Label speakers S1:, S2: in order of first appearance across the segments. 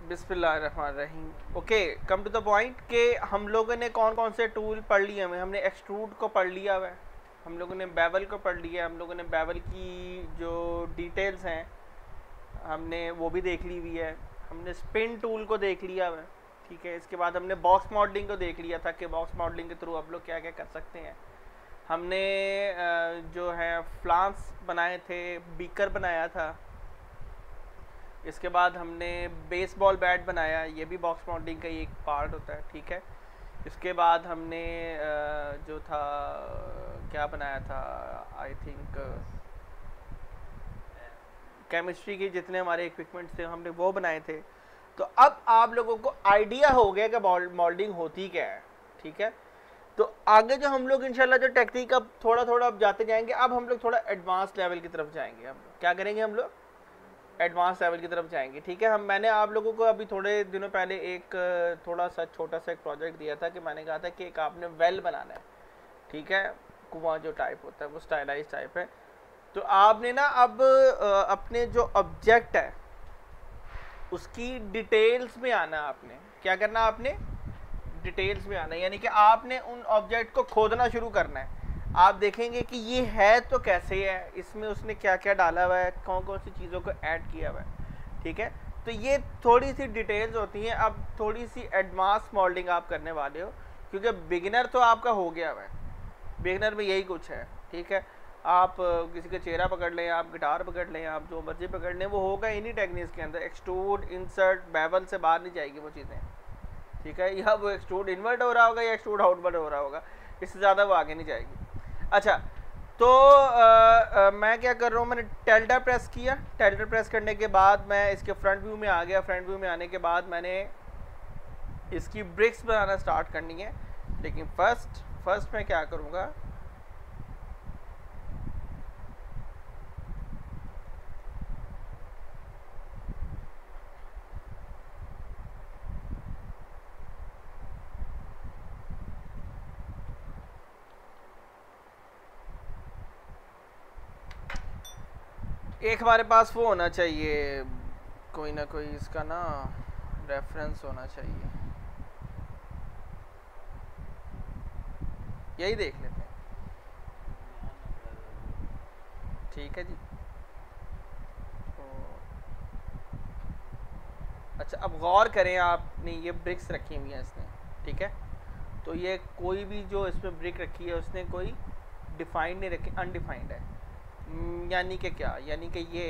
S1: बिस्मिल्लाहिर्रहमानिर्रहीम। Okay, come to the point कि हम लोगों ने कौन कौन से टूल पढ़ लिए हुए हैं। हमने एक्सट्रूड को पढ़ लिया हुआ है, हम लोगों ने बेवल को पढ़ लिया है, हम लोगों ने बेवल की जो डिटेल्स हैं हमने वो भी देख ली हुई है, हमने स्पिन टूल को देख लिया हुआ है। ठीक है, इसके बाद हमने बॉक्स मॉडलिंग को देख लिया था कि बॉक्स मॉडलिंग के थ्रू आप लोग क्या क्या कर सकते हैं। हमने जो है फ्लांस बनाए थे, बीकर बनाया था। इसके बाद हमने बेसबॉल बैट बनाया, ये भी बॉक्स मॉडलिंग का ही एक पार्ट होता है। ठीक है, इसके बाद हमने जो था क्या बनाया था, आई थिंक केमिस्ट्री के जितने हमारे इक्विपमेंट्स थे हमने वो बनाए थे। तो अब आप लोगों को आइडिया हो गया कि मॉडलिंग होती क्या है। ठीक है, तो आगे जो हम लोग इंशाल्लाह जो टेक्निक अब थोड़ा थोड़ा अब जाते जाएंगे, अब हम लोग थोड़ा एडवांस लेवल की तरफ जाएंगे। हम लोग क्या करेंगे, हम लोग एडवांस लेवल की तरफ जाएंगे। ठीक है, मैंने आप लोगों को अभी थोड़े दिनों पहले एक थोड़ा सा छोटा सा एक प्रोजेक्ट दिया था कि मैंने कहा था कि एक आपने वेल बनाना है। ठीक है, कुआं जो टाइप होता है वो स्टाइलाइज टाइप है। तो आपने ना अब अपने जो ऑब्जेक्ट है उसकी डिटेल्स में आना। आपने क्या करना, आपने डिटेल्स में आना, यानी कि आपने उन ऑब्जेक्ट को खोदना शुरू करना है। आप देखेंगे कि ये है तो कैसे है, इसमें उसने क्या क्या डाला हुआ है, कौन कौन सी चीज़ों को ऐड किया हुआ है। ठीक है, तो ये थोड़ी सी डिटेल्स होती हैं। अब थोड़ी सी एडवांस मॉडलिंग आप करने वाले हो, क्योंकि बिगिनर तो आपका हो गया हुआ है, बिगिनर में यही कुछ है। ठीक है, आप किसी का चेहरा पकड़ लें, आप गिटार पकड़ लें, आप जो मर्जी पकड़ लें, वो होगा इन्हीं टेक्निक्स के अंदर। एक्सट्रूड, इंसर्ट, बेवल से बाहर नहीं जाएगी वो चीज़ें। ठीक है, या वो एक्सट्रूड इनवर्ट हो रहा होगा या एक्सट्रूड आउटवर्ट हो रहा होगा, इससे ज़्यादा वो आगे नहीं जाएगी। अच्छा, तो मैं क्या कर रहा हूँ, मैंने टेल्टा प्रेस किया। टेल्टा प्रेस करने के बाद मैं इसके फ्रंट व्यू में आ गया। फ्रंट व्यू में आने के बाद मैंने इसकी ब्रिक्स बनाना स्टार्ट करनी है। लेकिन फर्स्ट मैं क्या करूँगा, एक हमारे पास वो होना चाहिए, कोई ना कोई इसका ना रेफरेंस होना चाहिए। यही देख लेते हैं। ठीक है जी, तो अच्छा अब गौर करें, आपने ये ब्रिक्स रखी हुई हैं इसने। ठीक है, तो ये कोई भी जो इसमें ब्रिक रखी है उसने कोई डिफाइंड नहीं रखी, अनडिफाइंड है। यानी कि क्या, यानी कि ये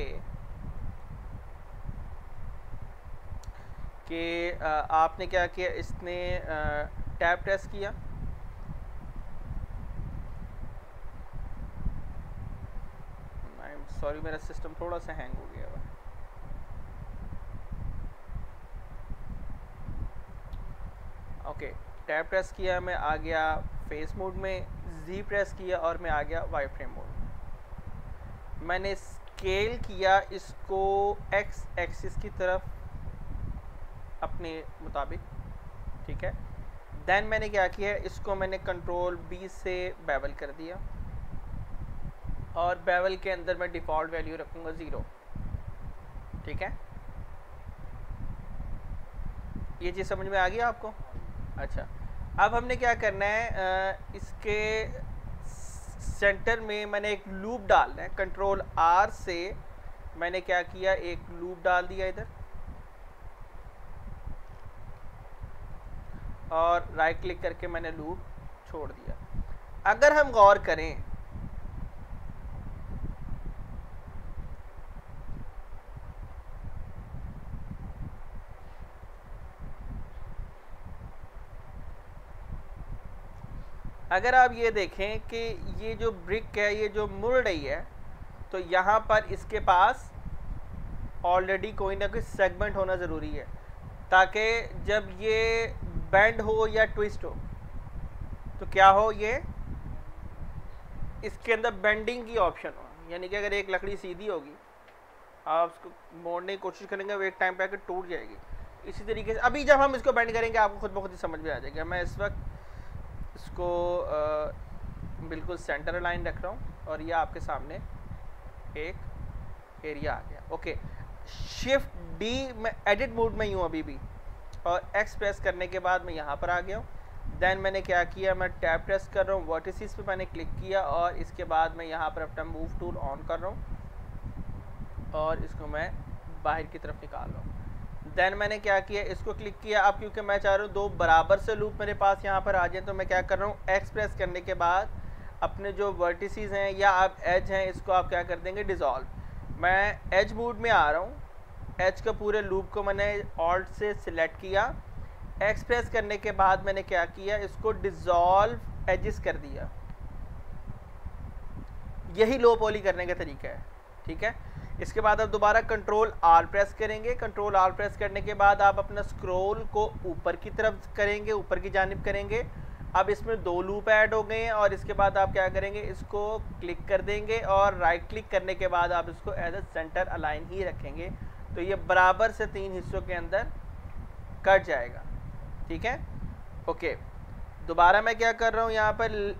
S1: कि आपने क्या किया, इसने टैब प्रेस किया, आई एम सॉरी मेरा सिस्टम थोड़ा सा हैंग हो गया हुआ। ओके, टैब प्रेस किया, मैं आ गया फेस मोड में, जी प्रेस किया और मैं आ गया वाई फ्रेम मोड में। मैंने स्केल किया इसको एक्स एक्सिस की तरफ अपने मुताबिक। ठीक है, देन मैंने क्या किया, इसको मैंने कंट्रोल बी से बेवल कर दिया और बेवल के अंदर मैं डिफ़ॉल्ट वैल्यू रखूँगा 0। ठीक है, ये चीज़ समझ में आ गई आपको? अच्छा, अब हमने क्या करना है, इसके सेंटर में मैंने एक लूप डालना है। कंट्रोल आर से मैंने क्या किया, एक लूप डाल दिया इधर और राइट क्लिक करके मैंने लूप छोड़ दिया। अगर हम गौर करें, अगर आप ये देखें कि ये जो ब्रिक है ये जो मुड़ रही है, तो यहाँ पर इसके पास ऑलरेडी कोई ना कोई सेगमेंट होना ज़रूरी है, ताकि जब ये बेंड हो या ट्विस्ट हो तो क्या हो, ये इसके अंदर बेंडिंग की ऑप्शन हो। यानी कि अगर एक लकड़ी सीधी होगी, आप उसको मोड़ने की कोशिश करेंगे, वो एक टाइम पे आकर टूट जाएगी। इसी तरीके से अभी जब हम इसको बेंड करेंगे आपको खुद ब खुद ही समझ में आ जाएगा। मैं इस वक्त इसको बिल्कुल सेंटर लाइन रख रहा हूँ और ये आपके सामने एक एरिया आ गया। ओके, शिफ्ट डी मैं एडिट मोड में ही हूँ अभी भी, और एक्स प्रेस करने के बाद मैं यहाँ पर आ गया हूँ। देन मैंने क्या किया, मैं टैब प्रेस कर रहा हूँ, वर्टिसेस पे मैंने क्लिक किया और इसके बाद मैं यहाँ पर अपना मूव टूल ऑन कर रहा हूँ और इसको मैं बाहर की तरफ निकाल रहा हूँ। देन मैंने क्या किया, इसको क्लिक किया। अब क्योंकि मैं चाह रहा हूँ दो बराबर से लूप मेरे पास यहाँ पर आ जाए, तो मैं क्या कर रहा हूँ, एक्स प्रेस करने के बाद अपने जो वर्टिसेस हैं या आप एज हैं इसको आप क्या कर देंगे, डिज़ोल्व। मैं एज मोड में आ रहा हूँ, एज का पूरे लूप को मैंने ऑल्ट से सिलेक्ट किया, एक्स प्रेस करने के बाद मैंने क्या किया, इसको डिज़ोल्व एजिस कर दिया। यही लो पॉली करने का तरीका है, ठीक है। इसके बाद आप दोबारा कंट्रोल आर प्रेस करेंगे। कंट्रोल आर प्रेस करने के बाद आप अपना स्क्रॉल को ऊपर की तरफ करेंगे, ऊपर की जानिब करेंगे। अब इसमें दो लूप ऐड हो गए हैं और इसके बाद आप क्या करेंगे, इसको क्लिक कर देंगे और राइट क्लिक करने के बाद आप इसको एज ए सेंटर अलाइन ही रखेंगे, तो ये बराबर से 3 हिस्सों के अंदर कट जाएगा, ठीक है। ओके, दोबारा मैं क्या कर रहा हूँ यहाँ पर,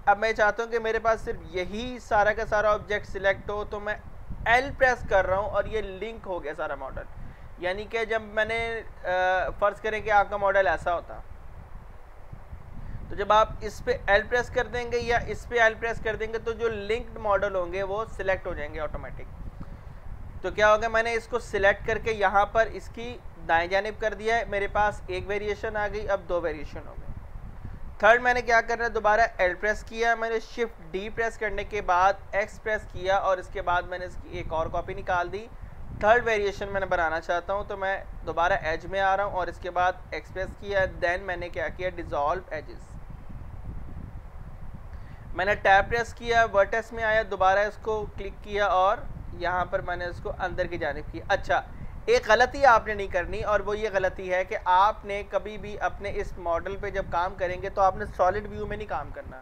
S1: अब मैं चाहता हूँ कि मेरे पास सिर्फ यही सारा का सारा ऑब्जेक्ट सिलेक्ट हो, तो मैं एल प्रेस कर रहा हूँ और ये लिंक हो गया सारा मॉडल। यानी कि जब मैंने फर्ज करें कि आपका मॉडल ऐसा होता, तो जब आप इस पे एल प्रेस कर देंगे या इस पे एल प्रेस कर देंगे तो जो लिंक्ड मॉडल होंगे वो सिलेक्ट हो जाएंगे ऑटोमेटिक। तो क्या होगा, मैंने इसको सिलेक्ट करके यहाँ पर इसकी दाएं जानिब कर दिया है, मेरे पास एक वेरिएशन आ गई, अब 2 वेरिएशन हो गए। थर्ड मैंने क्या करना है, दोबारा एल प्रेस किया, मैंने शिफ्ट डी प्रेस करने के बाद एक्स प्रेस किया और इसके बाद मैंने इसकी एक और कॉपी निकाल दी। थर्ड वेरिएशन मैंने बनाना चाहता हूँ, तो मैं दोबारा एज में आ रहा हूँ और इसके बाद एक्स प्रेस किया। देन मैंने क्या किया, डिज़ोल्व एजेस। मैंने टैब प्रेस किया, वर्टेक्स में आया, दोबारा इसको क्लिक किया और यहाँ पर मैंने इसको अंदर की जानिब की। अच्छा, एक गलती आपने नहीं करनी, और वो ये गलती है कि आपने कभी भी अपने इस मॉडल पे जब काम करेंगे तो आपने सॉलिड व्यू में नहीं काम करना।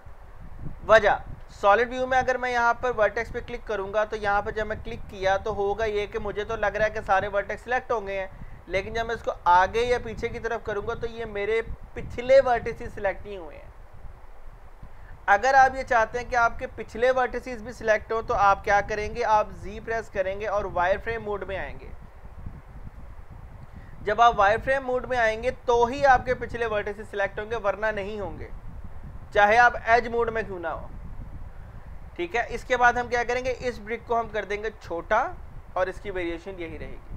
S1: वजह, सॉलिड व्यू में अगर मैं यहाँ पर वर्टेक्स पे क्लिक करूँगा तो यहाँ पर जब मैं क्लिक किया तो होगा ये कि मुझे तो लग रहा है कि सारे वर्टेक्स सिलेक्ट हो गए हैं, लेकिन जब मैं इसको आगे या पीछे की तरफ करूँगा तो ये मेरे पिछले वर्टिसेस सिलेक्ट नहीं हुए हैं। अगर आप ये चाहते हैं कि आपके पिछले वर्टिसेस भी सिलेक्ट हो तो आप क्या करेंगे, आप जी प्रेस करेंगे और वायर फ्रेम मोड में आएंगे। जब आप वायर फ्रेम मोड में आएंगे तो ही आपके पिछले वर्टिसेस सिलेक्ट होंगे, वरना नहीं होंगे, चाहे आप एज मोड में क्यों ना हो, ठीक है। इसके बाद हम क्या करेंगे, इस ब्रिक को हम कर देंगे छोटा और इसकी वेरिएशन यही रहेगी।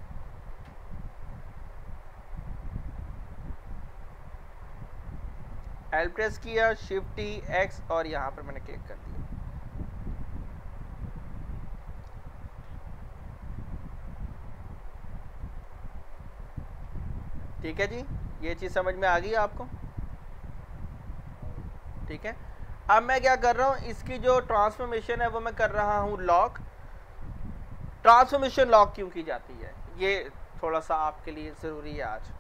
S1: एल प्रेस किया, शिफ्ट टी एक्स और यहां पर मैंने क्लिक कर दिया। ठीक है जी, ये चीज़ समझ में आ गई आपको, ठीक है। अब मैं क्या कर रहा हूँ, इसकी जो ट्रांसफॉर्मेशन है वो मैं कर रहा हूँ लॉक। ट्रांसफॉर्मेशन लॉक क्यों की जाती है, ये थोड़ा सा आपके लिए ज़रूरी है आज।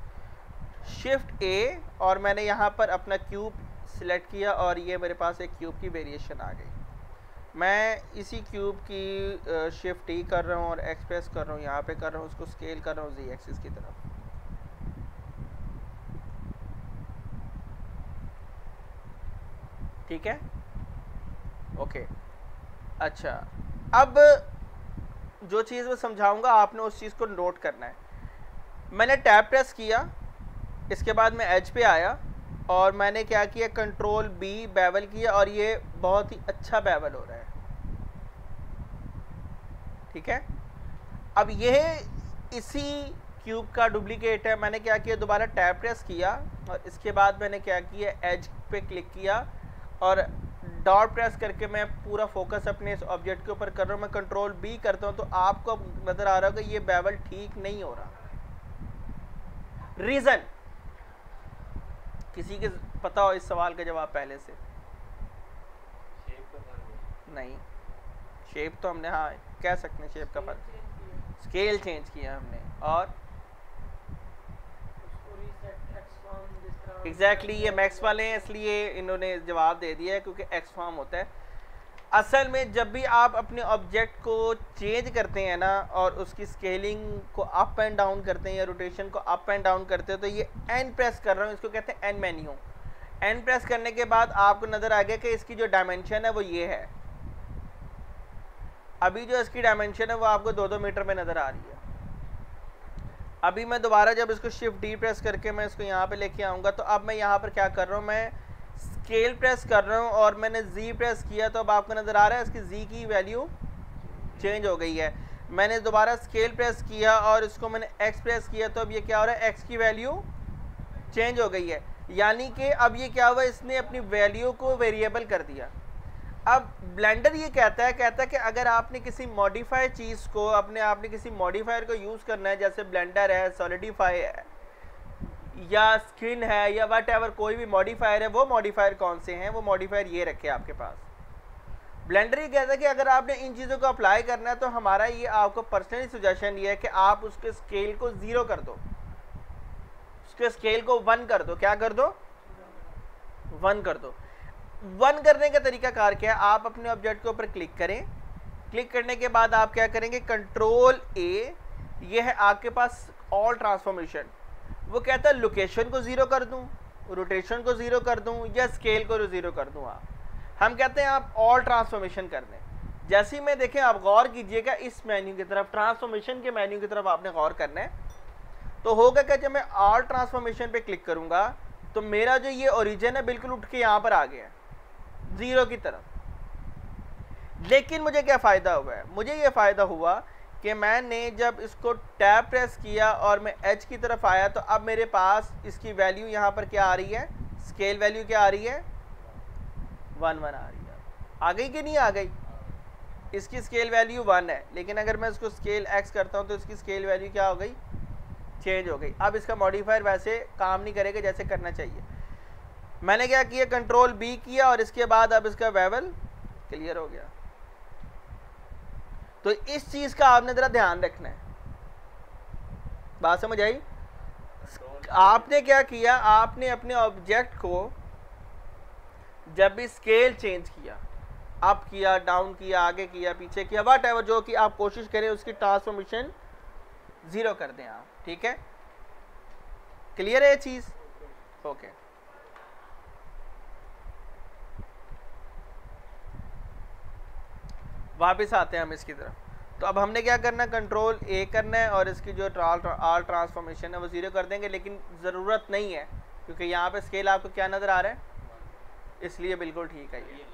S1: शिफ्ट ए और मैंने यहाँ पर अपना क्यूब सिलेक्ट किया और ये मेरे पास एक क्यूब की वेरिएशन आ गई। मैं इसी क्यूब की शिफ्ट ई कर रहा हूँ और एक्सप्रेस कर रहा हूँ, यहाँ पे कर रहा हूँ, उसको स्केल कर रहा हूँ जी एक्सिस की तरफ। ठीक है, ओके। अच्छा, अब जो चीज़ मैं समझाऊंगा आपने उस चीज़ को नोट करना है। मैंने टैब प्रेस किया, इसके बाद मैं एज पे आया और मैंने क्या किया, कंट्रोल बी बेवल किया और ये बहुत ही अच्छा बेवल हो रहा है, ठीक है। अब यह इसी क्यूब का डुप्लीकेट है। मैंने क्या किया, दोबारा टैब प्रेस किया और इसके बाद मैंने क्या किया, एज पे क्लिक किया और डॉट प्रेस करके मैं पूरा फोकस अपने इस ऑब्जेक्ट के ऊपर कर रहा हूँ। मैं कंट्रोल बी करता हूँ तो आपको नज़र आ रहा होगा ये बेवल ठीक नहीं हो रहा। रीज़न किसी के पता हो इस सवाल का जवाब पहले से? नहीं, शेप तो हमने, हाँ कह सकते हैं शेप का फर्क, स्केल चेंज किया हमने और एग्जैक्टली ये मैक्स वाले हैं इसलिए इन्होंने जवाब दे दिया है क्योंकि एक्स फॉर्म होता है। असल में जब भी आप अपने ऑब्जेक्ट को चेंज करते हैं ना और उसकी स्केलिंग को अप एंड डाउन करते हैं या रोटेशन को अप एंड डाउन करते हो तो ये एन प्रेस कर रहा हूँ, इसको कहते हैं एन मेन्यू। एन प्रेस करने के बाद आपको नज़र आ गया कि इसकी जो डायमेंशन है वो ये है। अभी जो इसकी डायमेंशन है वो आपको 2-2 मीटर में नज़र आ रही है। अभी मैं दोबारा जब इसको शिफ्ट डी प्रेस करके मैं इसको यहाँ पे लेके आऊँगा तो अब मैं यहाँ पर क्या कर रहा हूँ, मैं स्केल प्रेस कर रहा हूँ और मैंने जी प्रेस किया तो अब आपको नज़र आ रहा है इसकी जी की वैल्यू चेंज हो गई है। मैंने दोबारा स्केल प्रेस किया और इसको मैंने एक्स प्रेस किया तो अब ये क्या हो रहा है, एक्स की वैल्यू चेंज हो गई है। यानी कि अब ये क्या हुआ, इसने अपनी वैल्यू को वेरिएबल कर दिया। अब ब्लेंडर ये कहता है कि अगर आपने किसी मॉडिफाई चीज़ को आपने किसी मॉडिफायर को यूज़ करना है, जैसे ब्लेंडर है, सॉलिडिफाई है या स्किन है या वट एवर कोई भी मॉडिफायर है, वो मॉडिफायर कौन से हैं, वो मॉडिफायर ये रखे आपके पास। ब्लेंडर ये कहता है कि अगर आपने इन चीज़ों को अप्लाई करना है तो हमारा ये आपको पर्सनली सजेशन ये है कि आप उसके स्केल को 0 कर दो, उसके स्केल को 1 कर दो। क्या कर दो, 1 कर दो। 1 करने का तरीका कार क्या है, आप अपने ऑब्जेक्ट के ऊपर क्लिक करें, क्लिक करने के बाद आप क्या करेंगे, कंट्रोल ए, ये है आपके पास ऑल ट्रांसफॉर्मेशन। वो कहता है लोकेशन को 0 कर दूं, रोटेशन को 0 कर दूं या स्केल को 0 कर दूं। हम कहते हैं आप ऑल ट्रांसफॉर्मेशन कर दें। जैसे ही मैं देखें, आप गौर कीजिएगा इस मेन्यू की तरफ, ट्रांसफॉर्मेशन के मेन्यू की तरफ आपने गौर करना है। तो होगा क्या, जब मैं ऑल ट्रांसफॉर्मेशन पे क्लिक करूंगा तो मेरा जो ये ओरिजिन है बिल्कुल उठ के यहाँ पर आ गया 0 की तरफ। लेकिन मुझे क्या फ़ायदा हुआ है, मुझे ये फ़ायदा हुआ कि मैंने जब इसको टैब प्रेस किया और मैं एच की तरफ आया तो अब मेरे पास इसकी वैल्यू यहाँ पर क्या आ रही है, स्केल वैल्यू क्या आ रही है, 1 1 आ रही है। आ गई कि नहीं आ गई, इसकी स्केल वैल्यू 1 है, लेकिन अगर मैं इसको स्केल एक्स करता हूँ तो इसकी स्केल वैल्यू क्या हो गई, चेंज हो गई। अब इसका मॉडिफायर वैसे काम नहीं करेगा जैसे करना चाहिए। मैंने क्या किया, कंट्रोल बी किया और इसके बाद अब इसका वेवल क्लियर हो गया। तो इस चीज का आपने जरा ध्यान रखना है, बात समझ आई। आपने क्या किया, आपने अपने ऑब्जेक्ट को जब भी स्केल चेंज किया, अप किया, डाउन किया, आगे किया, पीछे किया, वट एवर जो कि आप कोशिश करें उसकी ट्रांसफॉर्मेशन 0 कर दें आप। ठीक है, क्लियर है ये चीज, ओके। वापस आते हैं हम इसकी तरफ। तो अब हमने क्या करना है, कंट्रोल ए करना है और इसकी जो ऑल ट्रांसफॉर्मेशन है वो 0 कर देंगे, लेकिन ज़रूरत नहीं है क्योंकि यहाँ पे स्केल आपको क्या नज़र आ रहा है, इसलिए बिल्कुल ठीक है। ये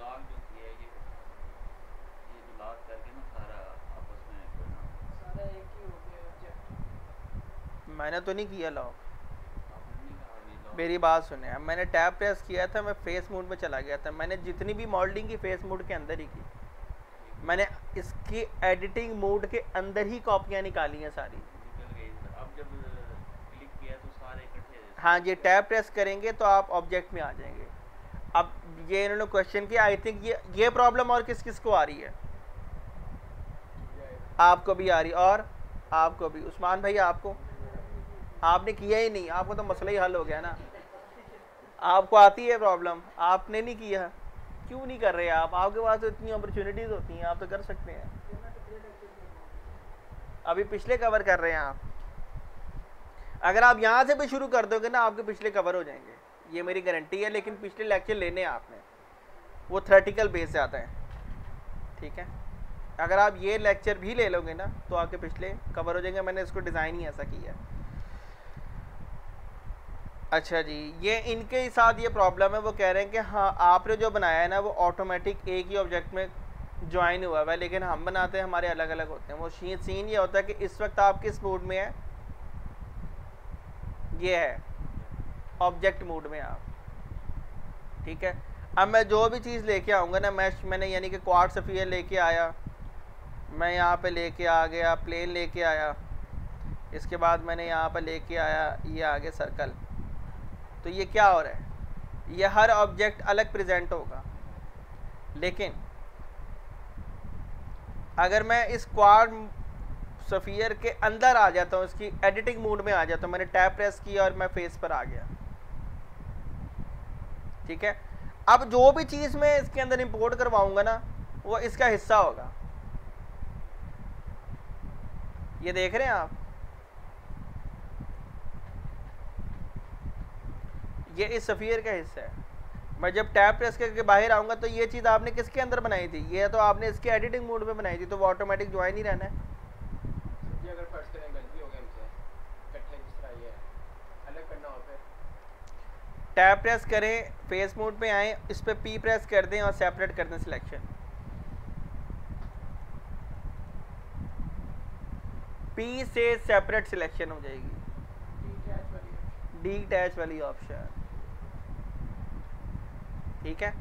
S1: मैंने तो नहीं किया लॉक, मेरी बात सुने। अब मैंने टैब प्रेस किया था, मैं फेस मोड में चला गया था, मैंने जितनी भी मॉडलिंग की फेस मोड के अंदर ही की, मैंने इसकी एडिटिंग मोड के अंदर ही कॉपियाँ निकाली हैं सारी।
S2: अब जब क्लिक किया तो सारे इकट्ठे,
S1: हाँ, ये टैब प्रेस करेंगे तो आप ऑब्जेक्ट में आ जाएंगे। अब ये इन्होंने क्वेश्चन किया, आई थिंक ये प्रॉब्लम और किस किस को आ रही है, आपको भी आ रही और आपको भी। उस्मान भाई आपको, आपने किया ही नहीं, आपको तो मसला ही हल हो गया ना। आपको आती है प्रॉब्लम, आपने नहीं किया, क्यों नहीं कर रहे आप, आपके पास तो इतनी अपॉर्चुनिटीज होती हैं, आप तो कर सकते हैं। अभी पिछले कवर कर रहे हैं आप, अगर आप यहाँ से भी शुरू कर दोगे ना आपके पिछले कवर हो जाएंगे, ये मेरी गारंटी है। लेकिन पिछले लेक्चर लेने आपने, वो थ्योरेटिकल बेस से आता है। ठीक है, अगर आप ये लेक्चर भी ले लोगे ना तो आपके पिछले कवर हो जाएंगे। मैंने इसको डिज़ाइन ही ऐसा किया है। अच्छा जी, ये इनके साथ ये प्रॉब्लम है, वो कह रहे हैं कि हाँ आपने जो बनाया है ना वो ऑटोमेटिक एक ही ऑब्जेक्ट में ज्वाइन हुआ है, लेकिन हम बनाते हैं हमारे अलग अलग होते हैं। वो सीन ये होता है कि इस वक्त आप किस मोड में है, ये है ऑब्जेक्ट मोड में आप। ठीक है, अब मैं जो भी चीज़ लेके आऊँगा ना, मैंने यानी कि क्वाड स्फीयर लेके आया, मैं यहाँ पे लेके आ गया, प्लेन लेके आया, इसके बाद मैंने यहाँ पे लेके आया ये आगे सर्कल। तो ये क्या हो रहा है, ये हर ऑब्जेक्ट अलग प्रेजेंट होगा। लेकिन अगर मैं इस क्वाड स्फीयर के अंदर आ जाता हूँ, इसकी एडिटिंग मोड में आ जाता हूँ, मैंने टैब प्रेस किया और मैं फेस पर आ गया। ठीक है, अब जो भी चीज़ मैं इसके अंदर इंपोर्ट करवाऊंगा ना वो इसका हिस्सा होगा। ये देख रहे हैं आप, ये इस स्फीयर का हिस्सा है। मैं जब टैब प्रेस करके बाहर आऊँगा तो ये चीज़ आपने किसके अंदर बनाई थी, ये तो आपने इसके एडिटिंग मोड में बनाई थी, तो वो ऑटोमेटिक ज्वाइन ही रहना है।
S2: अगर फर्स्ट टाइम गलती हो गई हमसे, करना हो फिर?
S1: टैब प्रेस करें, फेस मोड पे आए, इस पे पी प्रेस कर दें और सेपरेट कर दें सिलेक्शन। पी से सेपरेट सिलेक्शन हो जाएगी, डीटैच वाली ऑप्शन। ठीक है,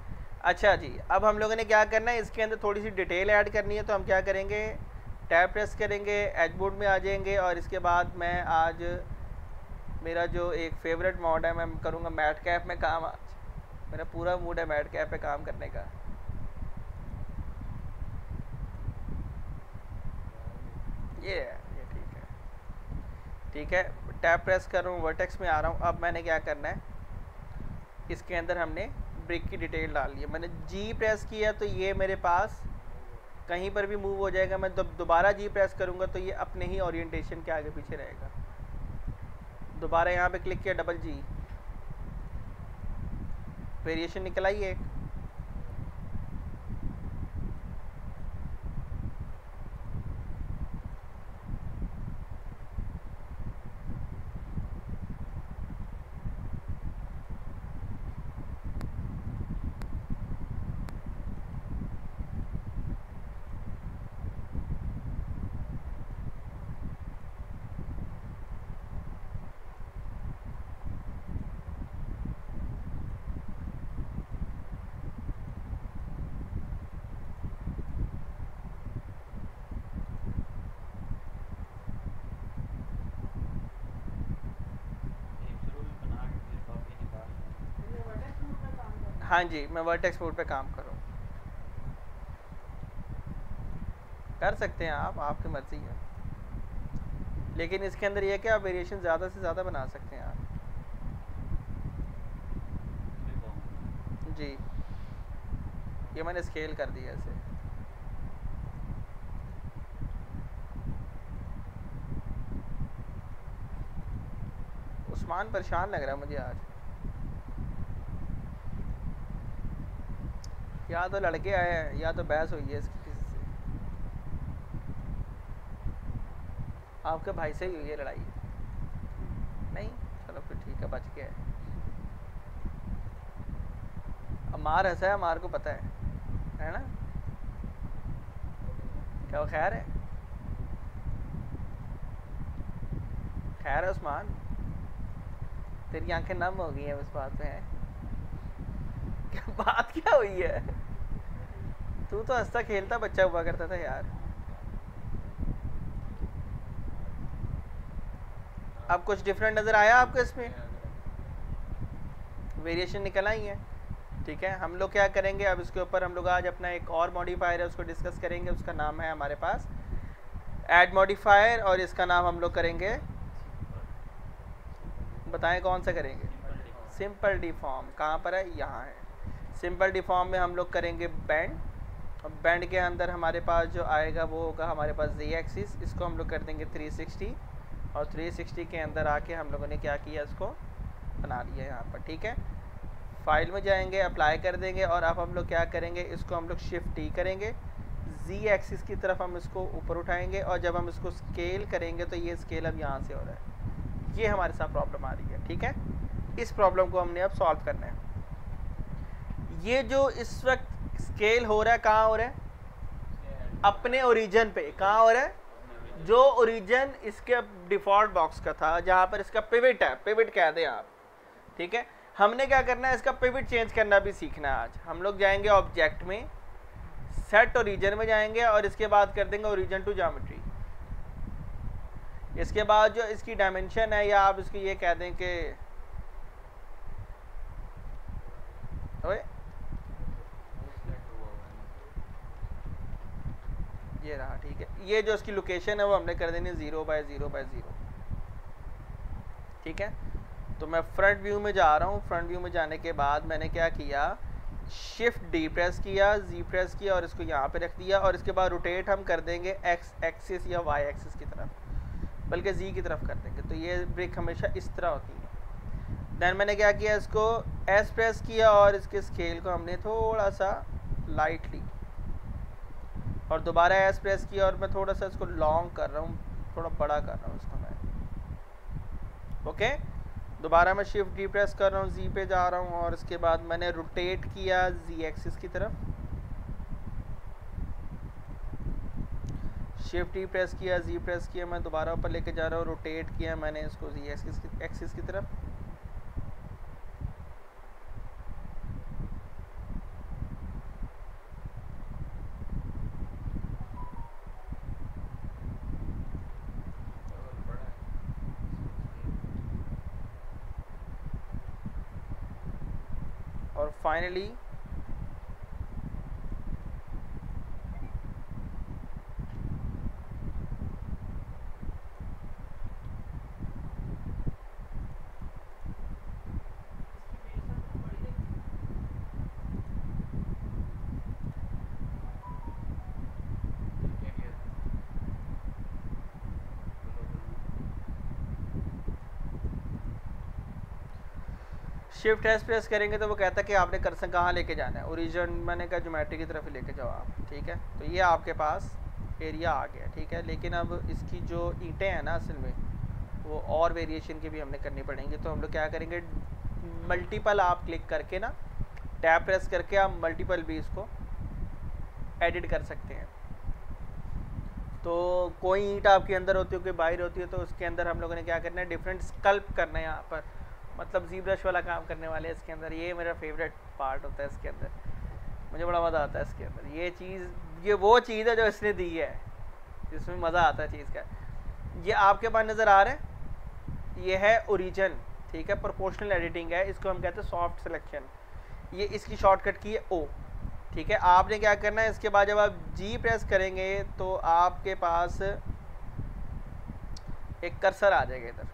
S1: अच्छा जी, अब हम लोगों ने क्या करना है, इसके अंदर थोड़ी सी डिटेल ऐड करनी है। तो हम क्या करेंगे, टैब प्रेस करेंगे, एज बोर्ड में आ जाएंगे और इसके बाद मैं आज मेरा जो एक फेवरेट मोड है, मैं करूँगा मैट कैप में काम। आज मेरा पूरा मूड है मैट कैप पे काम करने का। ये ठीक है, ठीक है। टैब प्रेस कर रहा हूँ, वर्टेक्स में आ रहा हूँ। अब मैंने क्या करना है, इसके अंदर हमने ब्रिक की डिटेल डाल ली है। मैंने जी प्रेस किया तो ये मेरे पास कहीं पर भी मूव हो जाएगा। मैं दोबारा जी प्रेस करूँगा तो ये अपने ही ओरिएंटेशन के आगे पीछे रहेगा। दोबारा यहाँ पे क्लिक किया, डबल जी, वेरिएशन निकल आई एक। हाँ जी, मैं वर्टेक्स मोड पे काम करूँ, कर सकते हैं आप, आपकी मर्जी है। लेकिन इसके अंदर ये है कि आप वेरिएशन ज़्यादा से ज़्यादा बना सकते हैं आप। जी, ये मैंने स्केल कर दिया इसे। उस्मान परेशान लग रहा है मुझे आज। या तो लड़के आए हैं या तो बहस हुई है इसकी किसी से। आपके भाई से ही हुई है लड़ाई? नहीं, चलो फिर ठीक है, बच गया है। अमार हंसा है, अमार को पता है ना? क्या वो खैर है? खैर है उस्मान? तेरी आंखें नम हो गई हैं उस बात में, है क्या बात क्या हुई है? तू तो हंसता खेलता बच्चा हुआ करता था यार। अब कुछ डिफरेंट नज़र आया आपको इसमें? वेरिएशन निकल आई है। ठीक है, हम लोग क्या करेंगे, अब इसके ऊपर हम लोग आज अपना एक और मॉडिफायर है उसको डिस्कस करेंगे। उसका नाम है हमारे पास ऐड मॉडिफायर, और इसका नाम हम लोग करेंगे, बताएं कौन सा करेंगे? Simple deform. कहाँ पर है? यहाँ है। सिंपल डिफॉर्म में हम लोग करेंगे बैंड, और बैंड के अंदर हमारे पास जो आएगा वो होगा हमारे पास z एक्सिस। इसको हम लोग कर देंगे 360, और 360 के अंदर आके हम लोगों ने क्या किया, इसको बना लिया यहाँ पर। ठीक है, फाइल में जाएंगे, अप्लाई कर देंगे, और अब हम लोग क्या करेंगे, इसको हम लोग शिफ्ट टी करेंगे, z एक्सिस की तरफ हम इसको ऊपर उठाएंगे, और जब हम इसको स्केल करेंगे तो ये स्केल अब यहाँ से हो रहा है। ये हमारे साथ प्रॉब्लम आ रही है। ठीक है, इस प्रॉब्लम को हमने अब सॉल्व करना है। ये जो इस वक्त स्केल हो रहा है, कहाँ हो रहा है? अपने ओरिजिन पे। कहाँ हो रहा है? जो ओरिजिन इसके डिफॉल्ट बॉक्स का था, जहाँ पर इसका पिवट है, पिवट कह दें आप। ठीक है, हमने क्या करना है, इसका पिवट चेंज करना भी सीखना है आज। हम लोग जाएंगे ऑब्जेक्ट में, सेट ओरिजिन में जाएंगे, और इसके बाद कर देंगे ओरिजिन टू ज्योमेट्री। इसके बाद जो इसकी डायमेंशन है, या आप इसको ये कह दें कि ओए ये रहा। ठीक है, ये जो इसकी लोकेशन है वो हमने कर देनी 0/0/0। ठीक है, तो मैं फ्रंट व्यू में जा रहा हूँ। फ्रंट व्यू में जाने के बाद मैंने क्या किया, शिफ्ट डी प्रेस किया, जी प्रेस किया, और इसको यहाँ पे रख दिया, और इसके बाद रोटेट हम कर देंगे एक्स एक्सिस या वाई एक्सिस की तरफ, बल्कि जी की तरफ कर देंगे। तो ये ब्रिक हमेशा इस तरह होती है। देन मैंने क्या किया, इसको एस प्रेस किया, और इसके स्केल को हमने थोड़ा सा लाइटली, और दोबारा एस प्रेस किया, और मैं थोड़ा सा इसको लॉन्ग कर रहा हूँ, थोड़ा बड़ा कर रहा हूँ इसको मैं। ओके, दोबारा मैं शिफ्ट डी प्रेस कर रहा हूँ, जी पे जा रहा हूँ और इसके बाद मैंने रोटेट किया जी एक्सिस की तरफ, शिफ्ट डी प्रेस किया, जी प्रेस किया, मैं दोबारा ऊपर लेके जा रहा हूँ, रोटेट किया मैंने इसको जी एक्सिस की तरफ। और फाइनली शिफ्ट एस प्रेस करेंगे तो वो कहता है कि आपने कर्सर कहाँ लेके जाना है, ओरिजिन मैंने कहा ज्योमेट्री की तरफ लेके जाओ आप, ठीक है। तो ये आपके पास एरिया आ गया, ठीक है। लेकिन अब इसकी जो ईंटें हैं ना असल में वो और वेरिएशन की भी हमने करनी पड़ेंगी। तो हम लोग क्या करेंगे, मल्टीपल आप क्लिक करके ना टैब प्रेस करके आप मल्टीपल भी इसको एडिट कर सकते हैं। तो कोई ईंट आपके अंदर होती है, कोई बाहर होती है, तो उसके अंदर हम लोगों ने क्या करना है, डिफरेंट स्कल्प करना है यहाँ पर, मतलब जी ब्रश वाला काम करने वाले हैं इसके अंदर। ये मेरा फेवरेट पार्ट होता है इसके अंदर, मुझे बड़ा मज़ा आता है इसके अंदर। ये चीज़, ये वो चीज़ है जो इसने दी है जिसमें मज़ा आता है चीज़ का। ये आपके पास नज़र आ रहा है, ये है ओरिजिन, ठीक है, प्रोपोर्शनल एडिटिंग है, इसको हम कहते हैं सॉफ्ट सिलेक्शन। ये इसकी शॉर्टकट की है ओ, ठीक है। आपने क्या करना है, इसके बाद जब आप जी प्रेस करेंगे तो आपके पास एक कर्सर आ जाएगा इधर,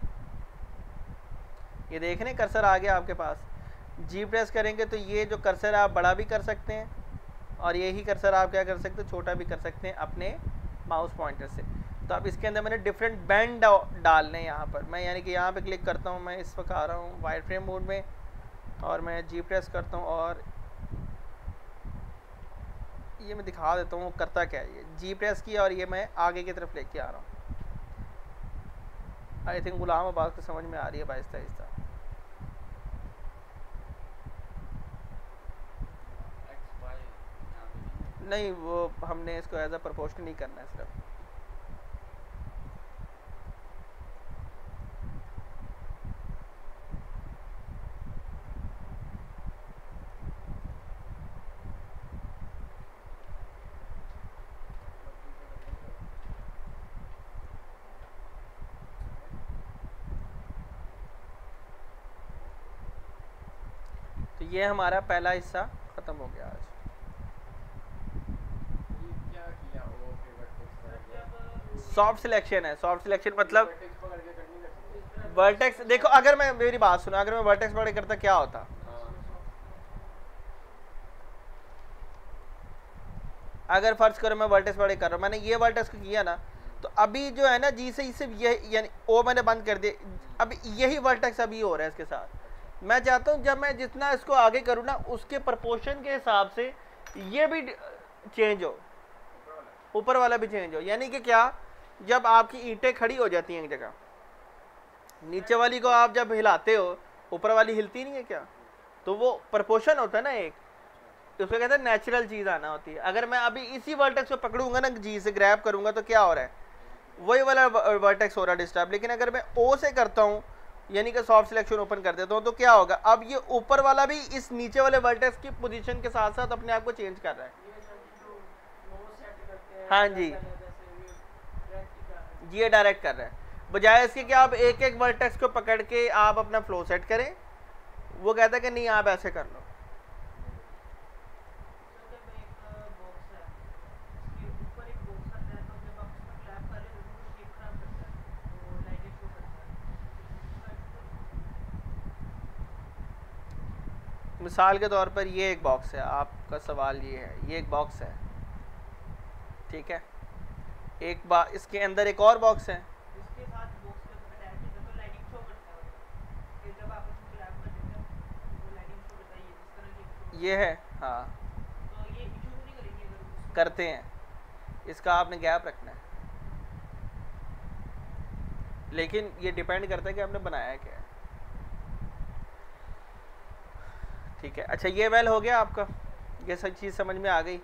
S1: ये देख रहे हैं कर्सर आ गया आपके पास। जी प्रेस करेंगे तो ये जो कर्सर आप बड़ा भी कर सकते हैं और यही कर्सर आप क्या कर सकते हैं, छोटा भी कर सकते हैं अपने माउस पॉइंटर से। तो अब इसके अंदर मैंने डिफरेंट बैंड डालने हैं यहाँ पर, मैं यानी कि यहाँ पे क्लिक करता हूँ, मैं इस वक्त आ रहा हूँ वाइड फ्रेम मोड में और मैं जी प्रेस करता हूँ और ये मैं दिखा देता हूँ करता क्या है। ये जी प्रेस किया और ये मैं आगे की तरफ लेके आ रहा हूँ। आई थिंक गुलाम अब्बास को समझ में आ रही है आहिस्ता आहिस्ता। नहीं, वो हमने इसको एज अ प्रोपोर्शनल नहीं करना है सिर्फ। तो ये हमारा पहला हिस्सा ख़त्म हो गया आज। सॉफ्ट सिलेक्शन है, सॉफ्ट सिलेक्शन मतलब वर्टेक्स। देखो अगर मैं, मेरी बात सुनो, अगर मैं वर्टेक्स पकड़ करता क्या होता, अगर फर्ज करो मैं वर्टेक्स पकड़ कर रहा हूँ, मैंने ये वर्टेक्स को किया ना, तो अभी जो है ना जी से इसे ये यानी ओ मैंने बंद कर दिया, अभी यही वर्टेक्स अभी हो रहा है इसके साथ। मैं चाहता हूँ जब मैं जितना इसको आगे करूँ ना उसके प्रपोर्शन के हिसाब से ये भी चेंज हो, ऊपर वाला भी चेंज हो। यानी कि क्या, जब आपकी ईंटें खड़ी हो जाती हैं एक जगह, नीचे वाली को आप जब हिलाते हो ऊपर वाली हिलती नहीं है क्या, तो वो प्रपोर्शन होता है ना एक, उसको कहते हैं नेचुरल चीज़ आना होती है। अगर मैं अभी इसी वर्टेक्स को पकड़ूंगा ना, जी से ग्रैब करूंगा, तो क्या हो रहा है, वही वाला वर्टेक्स हो रहा है डिस्टर्ब। लेकिन अगर मैं ओ से करता हूँ यानी कि सॉफ्ट सिलेक्शन ओपन कर देता हूँ, तो क्या होगा, अब ये ऊपर वाला भी इस नीचे वाले वर्टेक्स की पोजीशन के साथ साथ अपने आप को चेंज कर रहा है। हाँ जी, ये डायरेक्ट कर रहा है, बजाय इसके कि आप एक एक वर्टेक्स को पकड़ के आप अपना फ्लो सेट करें, वो कहता है कि नहीं आप ऐसे कर लो। मिसाल के तौर पर ये एक बॉक्स है, आपका सवाल ये है, ये एक बॉक्स है, ठीक है, एक बार इसके अंदर एक और बॉक्स है,
S2: इसके साथ बॉक्स में डायरेक्टली जब लाइटिंग शो करता है, फिर जब आप उसको क्लैप कर देते हो वो लाइटिंग शो करता है, ये जिस तरह की
S1: ये है, हाँ
S2: तो ये इशू नहीं करेंगे अगर
S1: करते हैं, इसका आपने गैप रखना है, लेकिन ये डिपेंड करता है कि आपने बनाया क्या है। ठीक है। अच्छा ये वेल हो गया आपका, ये सब चीज़ समझ में आ गई।